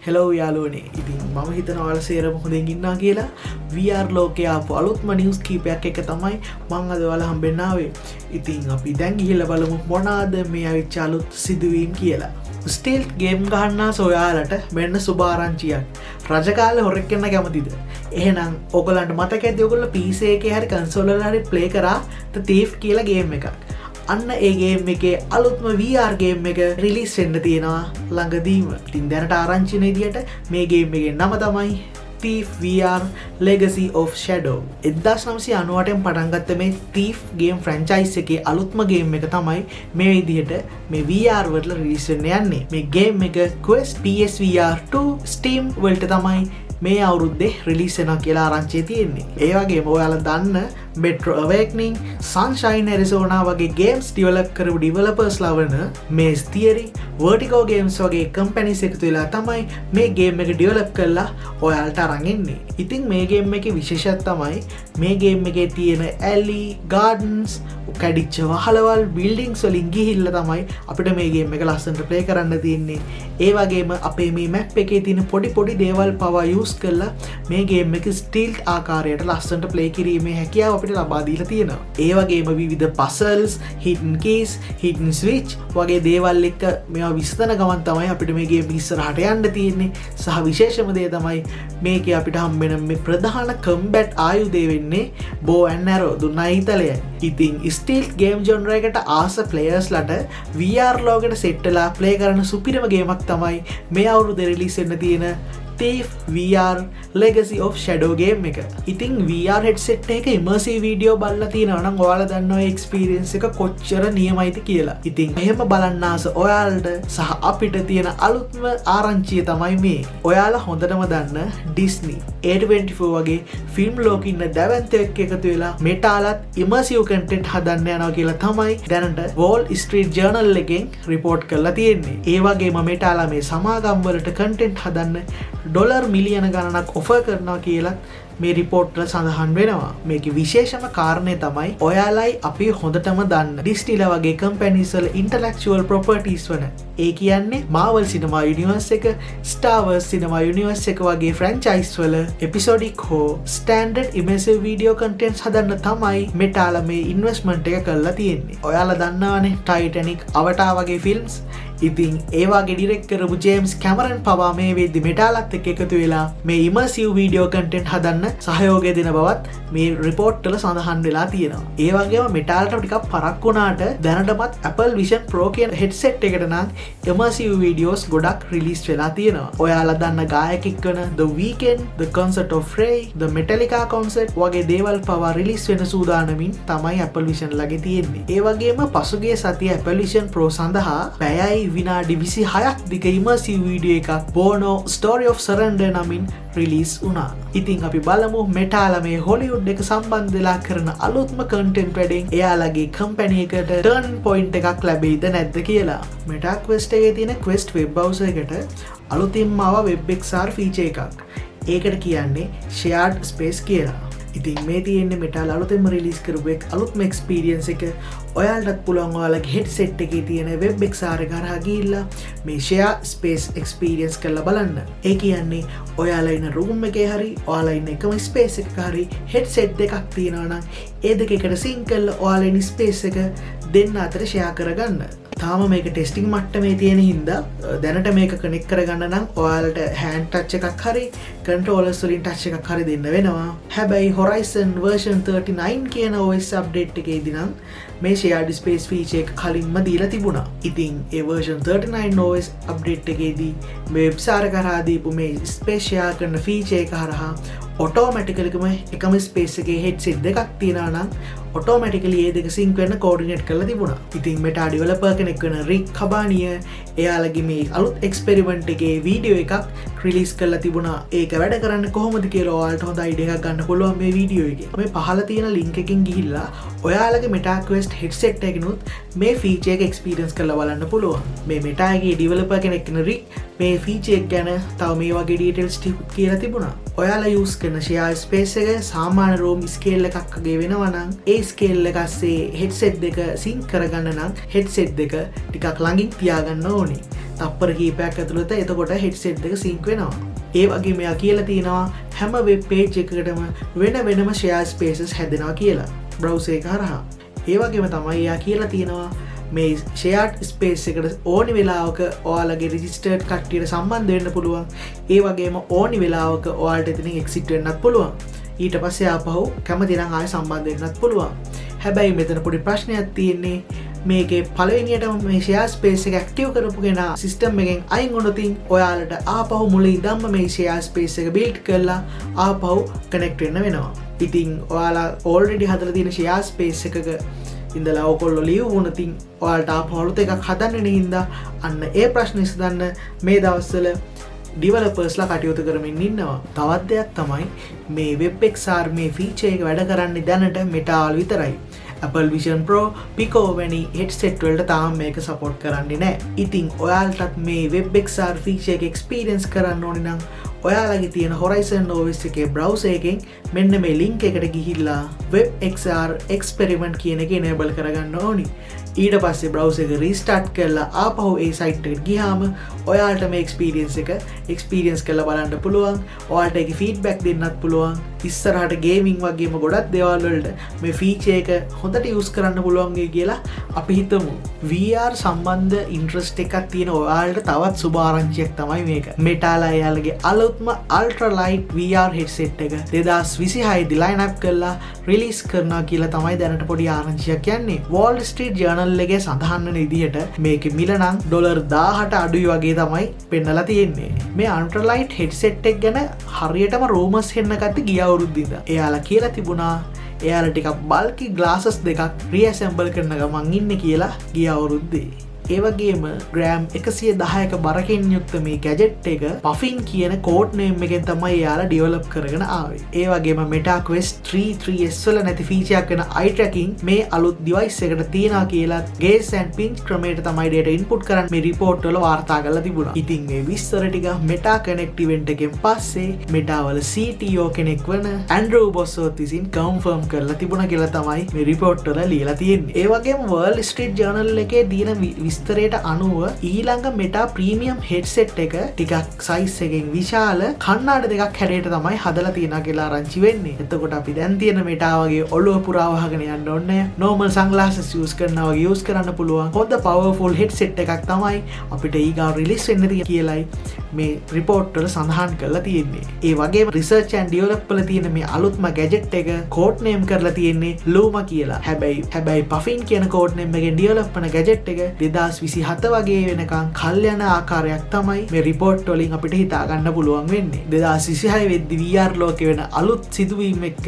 Hello යාලුවනේ ඉතින් මම හිතන ඔයාලා සේරම හොඳින් ඉන්නවා කියලා VR ලෝකයේ ආපු අලුත්ම නිවුස් කීපයක් එක තමයි මම අද ඔයාලා හම්බෙන්න ආවේ. ඉතින් අපි දැන් ගිහිල්ලා බලමු මොනවාද මේ අවිච්ච අලුත් සිදුවීම් කියලා. ස්ටීල්ත් ගේම් ගහන්න ඔයාලට මෙන්න සුබ ආරංචියක්. රජ කාලේ හොරෙක් වෙන්න කැමතිද? එහෙනම් ඔයගලන්ට මතක ඇති ඔයගොල්ලෝ PC එකේ හරි කන්සෝල් වල හරි ප්ලේ කරා The Thief කියලා ගේම් එකක්. අන්න ඒ ගේම් එකේ අලුත්ම VR ගේම් එක රිලීස් වෙන්න තියෙනවා ළඟදීම. ඉතින් දැනට ආරංචි වෙන විදියට මේ ගේම් එකේ නම තමයි Thief VR Legacy of Shadow. 1998 න් පටන් ගත්ත මේ Thief ගේම් ෆ්‍රැන්චයිස් එකේ අලුත්ම ගේම් එක තමයි මේ විදියට මේ VR වල රිලීස් වෙන්න යන්නේ. මේ ගේම් එක Quest PSVR 2 Steam වලට තමයි මේ අවුරුද්දේ රිලීස් වෙනවා කියලා ආරංචිය තියෙන්නේ. ඒ වගේම ඔයාලා දන්න Metro Awakening, Sunshine Arizona වගේ games develop කරපු developers ලවන Maze Theory, Vertigo Games වගේ companies එකතු වෙලා තමයි මේ game එක develop කරලා ඔයාලට අරන් එන්නේ. ඉතින් මේ game එකේ විශේෂයක් තමයි මේ game එකේ තියෙන alley, gardens, කැඩිච්ච වහලවල්, buildings වලින් ගිහිල්ලා තමයි අපිට මේ game එක ලස්සනට play කරන්න තියෙන්නේ. ඒ වගේම අපේ මේ map එකේ තියෙන පොඩි දේවල් පවා use කරලා මේ game එක stealth ආකාරයට ලස්සනට play කිරීමේ හැකියාව අපිට ලබා දීලා තියෙනවා. ඒ වගේම විවිධ puzzles, hidden keys, hidden switch වගේ දේවල් එක්ක මේවා විශ්තන ගමන් තමයි අපිට මේ game ඉස්සරහට යන්න තියෙන්නේ. සහ විශේෂම දේ තමයි මේකේ අපිට හම්බෙන මේ ප්‍රධාන combat ආයුධය වෙන්නේ bow and arrow දුන්නයිතලයයි. ඉතින් stealth game genre එකට ආස players ලට VR ලෝකෙට set වෙලා play කරන සුපිරිම ගේමක් තමයි මේ අවුරුද්දේ රිලීස් වෙන්න තියෙන Thief VR Legacy of Shadow game එක. ඉතින් VR headset එක immersive video බලලා තියෙනවා නම් ඔයාලා දන්නවා ඒ experience එක කොච්චර නියමයිද කියලා. ඉතින් එහෙම බලන්න ආස ඔයාලට සහ අපිට තියෙන අලුත්ම ආරංචිය තමයි මේ. ඔයාලා හොඳටම දන්න Disney, A24 වගේ ෆිල්ම් ලෝකෙ ඉන්න දැවැන්තයෙක් එකතු වෙලා මෙටාලත් immersive content හදන්න යනවා කියලා තමයි දැනට Wall Street Journal එකෙන් report කරලා තියෙන්නේ. ඒ වගේම මෙටාලා මේ සමාගම් වලට content හදන්න ඩොලර් මිලියන ගණනක් ඔෆර් කරනවා කියලා මේ රිපෝට් වල සඳහන් වෙනවා. මේකේ විශේෂම කාරණේ තමයි ඔයාලයි අපි හොඳටම දන්න ඩිස්නිලා වගේ කම්පැනිස් වල ඉන්ටෙලෙක්චුවල් ප්‍රොපර්ටිස් වන ඒ කියන්නේ Marvel Cinema Universe එක, Star Wars Cinema Universe එක වගේ ෆ්‍රැන්චයිස් වල එපිසෝඩික් හෝ ස්ටෑන්ඩඩ් ඉමර්සිව් වීඩියෝ කන්ටෙන්ට්ස් හදන්න තමයි මෙටාලා මේ ඉන්වෙස්ට්මන්ට් එක කරලා තියෙන්නේ. ඔයාලා දන්නවනේ Titanic, Avatar වගේ ෆිල්ම්ස්. ඉතින් ඒ වගේ ඩිරෙක්ට් කරපු ජේම්ස් කැමරන් පවා මේ වෙද්දි මෙටාලත් එක්ක එකතු වෙලා මේ ඉමර්සිව් වීඩියෝ කන්ටෙන්ට් හදන්න සහයෝගය දෙන බවත් මේ රිපෝට් වල සඳහන් වෙලා තියෙනවා. ඒ වගේම මෙටාලට ටිකක් පරක් වුණාට දැනටමත් Apple Vision Pro කියන headset එකට නම් immersive videos ගොඩක් රිලීස් වෙලා තියෙනවා. ඔයාලා දන්න ගායකෙක් වන The Weeknd, The Concert of Ray, The Metallica concert වගේ දේවල් පවා රිලීස් වෙන සූදානමින් තමයි Apple Vision ළඟ තියෙන්නේ. ඒ වගේම පසුගිය සතියේ Apple Vision Pro සඳහා පැයයි විනාඩි 26ක් දිග immersive වීඩියෝ එකක් Bono Story of Surrender නමින් රිලීස් වුණා. ඉතින් අපි බලමු මෙටාලා මේ හොලිවුඩ් එක සම්බන්ධ වෙලා කරන අලුත්ම කන්ටෙන්ට් වැඩෙන් එයාලගේ කම්පැනි එකට ටර්න් පොයින්ට් එකක් ලැබෙයිද නැද්ද කියලා. Meta Quest එකේ තියෙන Quest web browser එකට අලුතින්ම ආව WebXR feature එකක්. ඒකට කියන්නේ shared space කියලා. ඉතින් මේ තියෙන්නේ මෙටාලා අලුතෙන්ම රිලීස් කරපු අලුත්ම එක්ස්පීරියන්ස් එක. ඔයාලටත් පුළුවන් ඔයාලගේ හෙඩ්සෙට් එකේ තියෙන WebXR එක හරහා ගිහිල්ලා මේ share space experience කරලා බලන්න. ඒ කියන්නේ ඔයාලා ඉන්න room එකේ හරි ඔයාලා ඉන්න එකම space එකක හරි headset දෙකක් තියෙනවා නම් ඒ දෙක එකට sync කරලා ඔයාලා ඉන්න space එක දෙන්න අතර share කරගන්න. තාම මේක ටෙස්ටිං මට්ටමේ තියෙන හින්දා දැනට මේක කනෙක්ට් කරගන්න නම් ඔයාලට hand touch එකක් හරි controllers වලින් touch එකක් හරි දෙන්න වෙනවා. හැබැයි Horizon version 39 කියන OS update එකේදී නම් මේ shared space feature එක කලින්ම දීලා තිබුණා. ඉතින් ඒ version 39 OS update එකේදී මේ WebXR කරා දීපු මේ space share කරන feature එක හරහා ඔටෝමැටිකලිකම එකම ස්පේස් එකේ හෙඩ්සෙට් දෙකක් තියෙනවා නම් ඔටෝමැටිකලි ඒ දෙක සින්ක් වෙන්න කෝඩිනේට් කරලා තිබුණා. ඉතින් මෙටා ඩෙවලොපර් කෙනෙක් වෙන රික් කබානිය එයාලගේ මේ අලුත් එක්ස්පෙරිමන්ට් එකේ වීඩියෝ එකක් රිලීස් කරලා තිබුණා. ඒක වැඩ කරන්න කොහොමද කියලා ඔයාලට හොඳ අයිඩියා එකක් ගන්න පුළුවන් මේ වීඩියෝ එකේ. මේ පහළ තියෙන ලින්ක් එකෙන් ගිහිල්ලා ඔයාලගේ Meta Quest headset එකකිනුත් මේ ෆීචර් එක එක්ස්පීරියන්ස් කරලා බලන්න පුළුවන්. මේ Meta එකේ ඩෙවලොපර් කෙනෙක් වෙන රික් මේ ෆීචර් එක ගැන තව මේ වගේ ඩීටේල්ස් ටිකක් කියලා තිබුණා. ඔයාලා යූස් කරන share space එක සාමාන්‍ය room scale එකක් වගේ වෙනවා නම් ඒ ස්කේල් එක ASසේ හෙඩ්සෙට් දෙක සින්ක් කරගන්න නම් හෙඩ්සෙට් දෙක ටිකක් ළඟින් තියාගන්න ඕනේ. තප්පර කීපයක් ඇතුළත එතකොට හෙඩ්සෙට් දෙක සින්ක් වෙනවා. ඒ වගේ මෙයා කියලා තියෙනවා හැම වෙබ් පේජ් එකකටම වෙන වෙනම share spaces හැදෙනවා කියලා browser එක හරහා. ඒ වගේම තමයි එයා කියලා තියෙනවා මේ shared space එකට ඕනි වෙලාවක ඔයාලගේ registered කට්ටියට සම්බන්ධ වෙන්න පුළුවන්. ඒ වගේම ඕනි වෙලාවක ඔයාලට එතනින් exit වෙන්නත් පුළුවන්. ඊට පස්සේ ආපහු කැමති නම් ආයෙ සම්බන්ධ වෙන්නත් පුළුවන්. හැබැයි මෙතන පොඩි ප්‍රශ්නයක් තියෙන්නේ මේකේ පළවෙනියටම මේ share space එක active කරපු කෙනා system එකෙන් අයින් වුණොතින් ඔයාලට ආපහු මුලින් ඉඳන්ම මේ share space එක build කරලා ආපහු connect වෙන්න වෙනවා. ඉතින් ඔයාලා already හදලා තියෙන share space එකක ඉඳලා ඔයගොල්ලෝ leave වුණොතින් ඔයාලට ආපහු අලුත් එකක් හදන්න නෙහින්දා අන්න ඒ ප්‍රශ්නේ විසඳන්න මේ දවස්වල ඩිවලපර්ස්ලා කටයුතු කරමින් ඉන්නවා. තවත් දෙයක් තමයි මේ WebXR මේ ෆීචර් එක වැඩ කරන්නේ දැනට Meta වල විතරයි. Apple Vision Pro, Pico වැනි headset වලට තාම මේක support කරන්නේ නැහැ. ඉතින් ඔයාලටත් මේ WebXR feature එක experience කරන්න ඕනේ නම් ඔයාලගේ තියෙන Horizon OS එකේ browser එකෙන් මෙන්න මේ link එකට ගිහිල්ලා WebXR experiment කියන එක enable කරගන්න ඕනි. ඊට පස්සේ browser එක restart කරලා ආපහු ඒ site එකට ගියාම ඔයාලට මේ experience කරලා බලන්න පුළුවන්. ඔයාලට ඒකේ feedback දෙන්නත් පුළුවන්. ඉස්සරහට gaming වගේම ගොඩක් දේවල් වලට මේ feature එක හොඳට use කරන්න පුළුවන් කියලා අපි හිතමු. VR සම්බන්ධ interest එකක් තියෙන ඔයාලට තවත් සුබ ආරංචියක් තමයි මේක. Meta එයාලගේ අලුත්ම ultra light VR headset එක 2026 දී line up කරලා release කරනවා කියලා තමයි දැනට පොඩි ආරංචියක් යන්නේ. Wall Street Journal එකේ සඳහන් වෙන විදිහට මේකේ මිල නම් $1000ට අඩුයි වගේ තමයි පෙන්නලා තියෙන්නේ. මේ ultra light headset එක ගැන හරියටම rumors එන්න ගත්තේ ගිය අවුරුද්දේ. එයාලා කියලා තිබුණා එයාලා ටිකක් bulky glasses දෙකක් reassemble කරන ගමන් ඉන්නේ කියලා ගිය අවුරුද්දේ. ඒ වගේම ග්‍රෑම් 110ක බරකින් යුක්ත මේ ගැජට් එක Puffin කියන කෝඩ් නේම් එකෙන් තමයි එයාලා ඩෙවලොප් කරගෙන ආවේ. ඒ වගේම Meta Quest 3 3S වල නැති ෆීචර් එකක් වෙන eye tracking මේ අලුත් device එකට තියෙනවා කියලා gaze and pinch ක්‍රමයට තමයි data input කරන්න මේ report වල වාර්තා කරලා තිබුණා. ඉතින් මේ විස්තර ටික Meta Connect event එකෙන් පස්සේ Meta වල CTO කෙනෙක් වන Andrew Bosworth විසින් confirm කරලා තිබුණා කියලා තමයි මේ report වල ලියලා තියෙන්නේ. ඒ වගේම Wall Street Journal එකේ දින විස්තරයට අනුව ඊළඟ Meta Premium headset එක ටිකක් size එකෙන් විශාල කණ්ණාඩි දෙකක් හැඩයට තමයි හදලා තියෙනවා කියලා ආරංචි වෙන්නේ. එතකොට අපි දැන් තියෙන Meta වගේ ඔළුව පුරා වහගෙන යන්න ඕනේ. normal sunglasses use කරනවා වගේ use කරන්න පුළුවන්. හොඳ powerful headset එකක් තමයි අපිට ඊගාව release වෙන්න තියෙන කියලායි මේ report වල සඳහන් කරලා තියෙන්නේ. ඒ වගේම research and develop වල තියෙන මේ අලුත්ම gadget එක code name කරලා තියෙන්නේ Luma කියලා. හැබැයි Puffin කියන code name එකෙන් develop කරන gadget එක 2027 වගේ වෙනකන් කල් යන ආකාරයක් තමයි මේ report වලින් අපිට හිතා ගන්න පුළුවන් වෙන්නේ. 2026 වෙද්දි VR ලෝකේ වෙන අලුත් සිදුවීම් එක්ක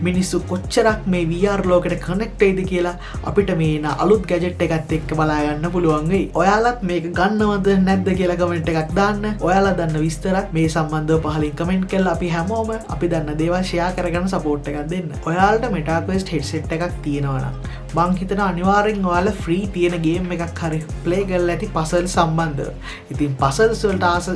මිනිස්සු කොච්චරක් මේ VR ලෝකෙට connect වෙයිද කියලා අපිට මේ අලුත් gadget එකත් එක්ක බලා ගන්න පුළුවන් වෙයි. ඔයාලත් මේක ගන්නවද නැද්ද කියලා comment එකක් දාන්න. ඔයාලා දන්න විස්තරත් මේ සම්බන්ධව පහලින් comment කරලා අපි හැමෝම අපි දන්න දේවල් share කරගෙන support එකක් දෙන්න. ඔයාලට Meta Quest headset එකක් තියෙනවා නම් මං හිතනවා අනිවාර්යෙන් ඔයාලා free තියෙන game එකක් හරි play කරලා ඇති puzzle සම්බන්ධව. ඉතින් puzzles වලට ආස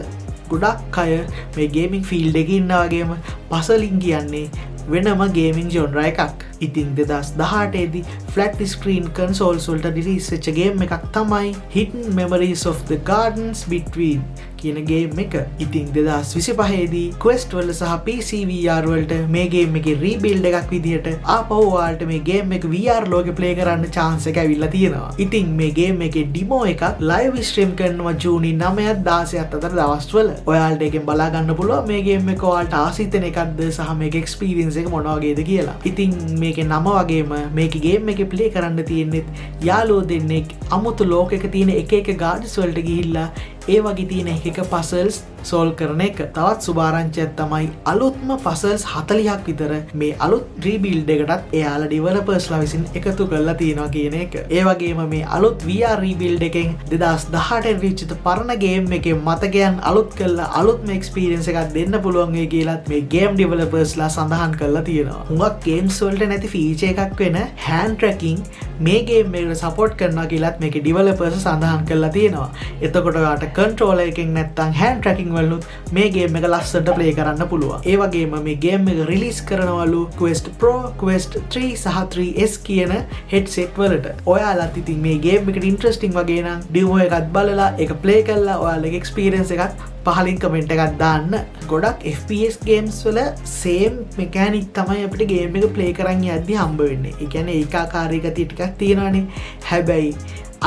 ගොඩක් අය මේ gaming field එකේ ඉන්නා වගේම puzzling කියන්නේ වෙනම gaming genre එකක්. ඉතින් 2018 දී flat screen consoles වලට release වෙච්ච game එකක් තමයි Hidden Memories of the Gardens Between කියන game එක. ඉතින් 2025 දී Quest වල සහ PC VR වලට මේ game එකේ rebuild එකක් විදිහට ආපහු ඔයාලට මේ game එක VR ලෝකේ play කරන්න chance එක ඇවිල්ලා තියෙනවා. ඉතින් මේ game එකේ demo එකක් live stream කරනවා ජූනි 9ත් 16ත් අතර දවස්වල. ඔයාලට එකෙන් බලා ගන්න පුළුවන් මේ game එක ඔයාලට ආසිතන එකක්ද සහ මේකේ experience එක මොන වගේද කියලා. ඉතින් මේකේ නම වගේම මේකේ game එකේ play කරන්න තියෙන්නේ යාළුවෝ දෙන්නෙක් අමුතු ලෝකයක තියෙන එක gardens වලට ගිහිල්ලා ඒ වගේ තියෙන එක puzzles solve කරන එක. තවත් සුභාරංචියක් තමයි අලුත්ම puzzles 40ක් විතර මේ අලුත් rebuild එකටත් එයාලා developersලා විසින් එකතු කරලා තියෙනවා කියන එක. ඒ වගේම මේ අලුත් VR rebuild එකෙන් 2018 රිච්ච පරණ game එකේ මතකයන් අලුත් කරලා අලුත්ම experience එකක් දෙන්න පුළුවන් වෙයි කියලාත් මේ game developersලා සඳහන් කරලා තියෙනවා. හුඟක් games වලට නැති feature එකක් වෙන hand tracking මේ game එකට support කරනවා කියලාත් මේකේ developers සඳහන් කරලා තියෙනවා. එතකොට ඔයාලට controller එකෙන් නැත්නම් hand tracking වලුත් මේ ගේම් එක ලස්සනට ප්ලේ කරන්න පුළුවන්. ඒ වගේම මේ ගේම් එක රිලීස් කරනවලු Quest Pro, Quest 3 සහ 3S කියන headset වලට. ඔයාලත් ඉතින් මේ ගේම් එකට ඉන්ට්‍රස්ටිං වගේ නම් demo එකත් බලලා ඒක ප්ලේ කරලා ඔයාලගේ එක්ස්පීරියන්ස් එකත් පහලින් කමෙන්ට් එකක් දාන්න. ගොඩක් FPS ගේම්ස් වල සේම් මෙකැනික් තමයි අපිට ගේම් එක ප්ලේ කරන් යද්දී හම්බ වෙන්නේ. ඒ කියන්නේ ඒකාකාරී ගතිය ටිකක් තියෙනවානේ. හැබැයි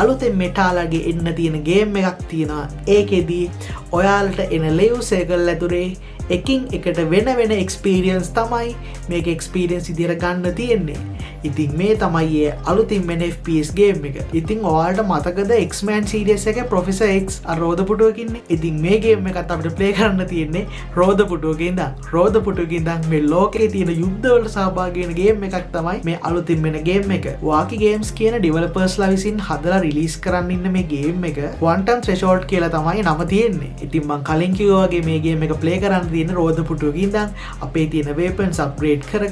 අලුතෙන් මෙටාලගේ එන්න තියෙන ගේම් එකක් තියෙනවා. ඒකෙදී ඔයාලට එන ලේව් සයිකල් ඇතුලේ එකින් එකට වෙන එක්ස්පීරියන්ස් තමයි මේක එක්ස්පීරියන්ස් විදියට ගන්න තියෙන්නේ. ඉතින් මේ තමයි ඒ අලුතින් වෙන FPS ගේම් එක. ඉතින් ඔයාලට මතකද X-Man series එකේ Professor X රෝද පුටුවක ඉන්නේ? ඉතින් මේ ගේම් එකත් අපිට ප්ලේ කරන්න තියෙන්නේ රෝද පුටුවක ඉඳන්. රෝද පුටුවක ඉඳන් මේ ලෝකේ තියෙන යුද්ධ වලට සහභාගී වෙන ගේම් එකක් තමයි මේ අලුතින් වෙන ගේම් එක. Waki Games කියන ඩෙවලොපර්ස්ලා විසින් හදලා රිලීස් කරන්න ඉන්න මේ ගේම් එක Quantum Threshold කියලා තමයි නම තියෙන්නේ. ඉතින් මම කලින් කිව්වා වගේ මේ ගේම් එක ප්ලේ කරන්න තියෙන රෝද පුටුවක ඉඳන් අපේ තියෙන weapons upgrade කර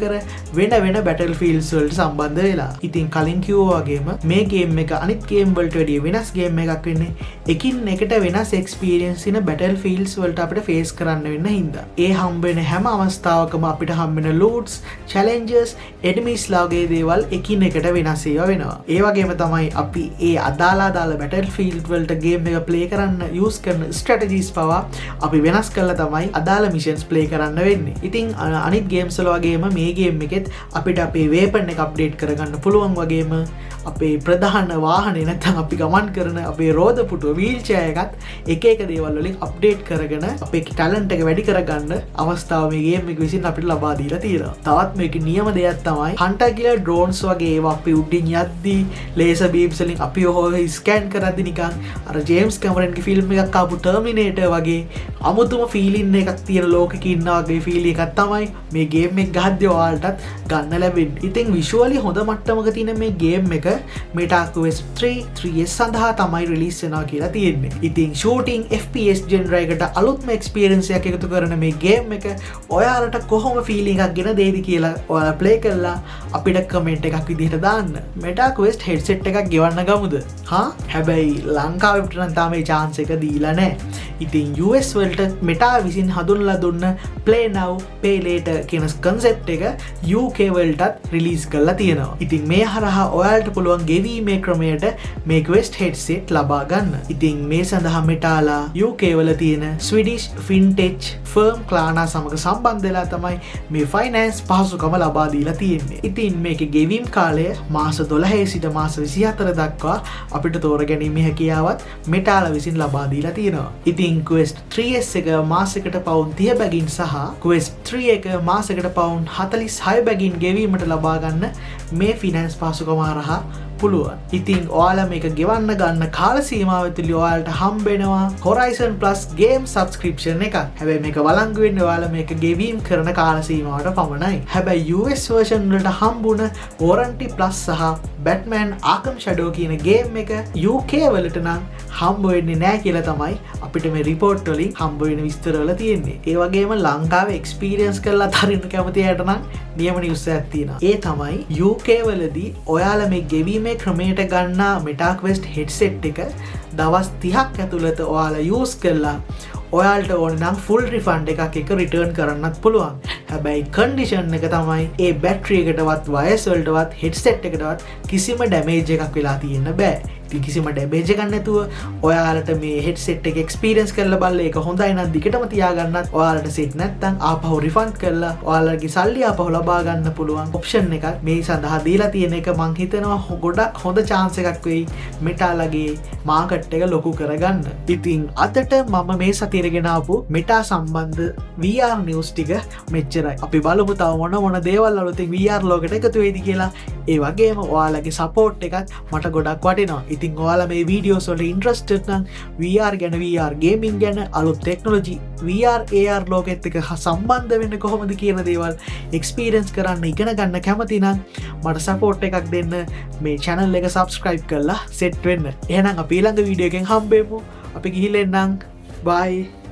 වෙන battlefields වලට සම්බන්ධ වෙලා. ඉතින් කලින් කිව්වා වගේම මේ ගේම් එක අනිත් ගේම් වලට වැඩිය වෙනස් ගේම් එකක් වෙන්නේ. එකින් එකට වෙනස් experience ඉන battlefields වලට අපිට face කරන්න වෙන්න හින්දා. ඒ හම්බ වෙන හැම අවස්ථාවකම අපිට හම්බ වෙන loots, challenges, enemies ලාගේ දේවල් එකින් එකට වෙනස් ඒවා වෙනවා. ඒ වගේම තමයි අපි ඒ අදාළ battlefield වලට ගේම් එක play කරන්න use කරන strategies පවා අපි වෙනස් කරලා තමයි අදාළ missions play කරන්න වෙන්නේ. ඉතින් අනිත් games වල වගේම මේ ගේම් එකෙත් අපිට අපේ weapon එක අප්ඩේට් කරගන්න පුළුවන් වගේම අපේ ප්‍රධාන වාහනේ නැත්නම් අපි ගමන් කරන අපේ රෝද පුටුව වීල් චෙයාර් එකත් එක දේවල් වලින් අප්ඩේට් කරගෙන අපේ ටැලන්ට් එක වැඩි කරගන්න අවස්ථාව මේ ගේම් එක විසින් අපිට ලබා දීලා තියෙනවා. තවත් මේකේ නියම දෙයක් තමයි හන්ටර් කිලර් ඩ්‍රෝන්ස් වගේ ඒවා අපි උඩින් යද්දී ලේසර් බීම්ස් වලින් අපි ඔහොම ස්කෑන් කරද්දී නිකන් අර ජේම්ස් කැමරන්ගේ ෆිල්ම් එකක් ආපු ටර්මිනේටර් වගේ අමුතුම ෆීලින් එකක් තියෙන ලෝකෙක ඉන්නා වගේ ෆීල් එකක් තමයි මේ ගේම් එක ගහද්දී ඔයාලටත් ගන්න ලැබෙන්නේ. ඉතින් විෂුවලි හොඳ මට්ටමක තියෙන මේ ගේම් එක Meta Quest 3 3S සඳහා තමයි රිලීස් වෙනවා කියලා තියෙන්නේ. ඉතින් shooting FPS genre එකට අලුත්ම experience එකක් එකතු කරන මේ ගේම් එක ඔයාලට කොහොම feeling එකක් ගෙන දෙයිද කියලා ඔයාලා play කරලා අපිට comment එකක් විදිහට දාන්න. Meta Quest headset එකක් ගෙවන්න ගමුද? හැබැයි ලංකාවේ නම් තාම මේ chance එක දීලා නැහැ. ඉතින් US වලට Meta විසින් හඳුන්වලා දුන්න play now pay later කියන concept එක UK වලටත් රිලීස් කරලා තියෙනවා. ඉතින් මේ හරහා ඔයාලට පුළුවන් ගෙවීමේ ක්‍රමයට මේ Quest headset ලබා ගන්න. ඉතින් මේ සඳහා මෙටාලා UK වල තියෙන Swedish fintech firm Klarna සමග සම්බන්ධ වෙලා තමයි මේ finance පහසුකම ලබා දීලා තියෙන්නේ. ඉතින් මේකේ ගෙවීම් කාලය මාස 12 සිට මාස 24 දක්වා අපිට තෝරගැනීමේ හැකියාවත් මෙටාලා විසින් ලබා දීලා තියෙනවා. ඉතින් Quest 3S එක මාසෙකට පවුන් 30 බැගින් සහ Quest 3 එක මාසෙකට පවුන් 46 බැගින් ගෙවීමට ලබා ගන්න මේ finance පහසුකම හරහා පුළුවන්. ඉතින් ඔයාලා මේක ගෙවන්න ගන්න කාල සීමාව ඇතුළේ ඔයාලට හම්බ වෙනවා Horizon Plus game subscription එකක්. හැබැයි මේක වළංගු වෙන්නේ ඔයාලා මේක ගෙවීම කරන කාල සීමාවට පමණයි. හැබැයි US version වලට හම්බුන Warranty Plus සහ Batman Arkham Shadow කියන ගේම් එක UK වලට නම් හම්බ වෙන්නේ නැහැ කියලා තමයි අපිට මේ report වලින් හම්බ වෙන විස්තර වල තියෙන්නේ. ඒ වගේම ලංකාවේ experience කරලා තරින්න කැමති අයට නම් නියම නිවුස් එකක් තියෙනවා. ඒ තමයි UK වලදී ඔයාලා මේ ගෙවීමේ ක්‍රමයට ගන්නා Meta Quest headset එක දවස් 30ක් ඇතුළත ඔයාලා use කරලා ඔයාලට ඕන නම් full refund එකක් එක return කරන්නත් පුළුවන්. හැබැයි condition එක තමයි ඒ battery එකටවත් wires වලටවත් headset එකටවත් කිසිම damage එකක් වෙලා තියෙන්න බෑ. ඉතින් කිසිම damage එකක් නැතුව ඔයාලට මේ headset එක experience කරලා බලලා ඒක හොඳයි නම් දිගටම තියාගන්නත් ඔයාලට set නැත්නම් ආපහු refund කරලා ඔයාලගේ සල්ලි ආපහු ලබා ගන්න පුළුවන් option එකක් මේ සඳහා දීලා තියෙන එක මං හිතනවා ගොඩක් හොඳ chance එකක් වෙයි මෙටාලගේ market එක ලොකු කරගන්න. ඉතින් අදට මම මේ සතියේ ගෙන ආපු මෙටා සම්බන්ධ VR news ටික මෙච්චරයි. අපි බලමු තව මොන දේවල් අලුතින් VR ලෝකෙට එකතු වෙයිද කියලා. ඒ වගේම ඔයාලගේ support එකත් මට ගොඩක් වටිනවා. ඉතින් ඔයාලා මේ වීඩියෝස් වලට ඉන්ට්‍රස්ටඩ් නම් VR ගැන VR ගේමින් ගැන අලුත් ටෙක්නොලොජි VR AR ලෝකෙත් එක්ක සම්බන්ධ වෙන්න කොහොමද කියන දේවල් එක්ස්පීරියන්ස් කරන්න ඉගෙන ගන්න කැමති නම් මට සපෝට් එකක් දෙන්න මේ channel එක subscribe කරලා set වෙන්න. එහෙනම් අපි ඊළඟ වීඩියෝ එකෙන් හම්බෙමු. අපි ගිහින් එන්නම්. bye.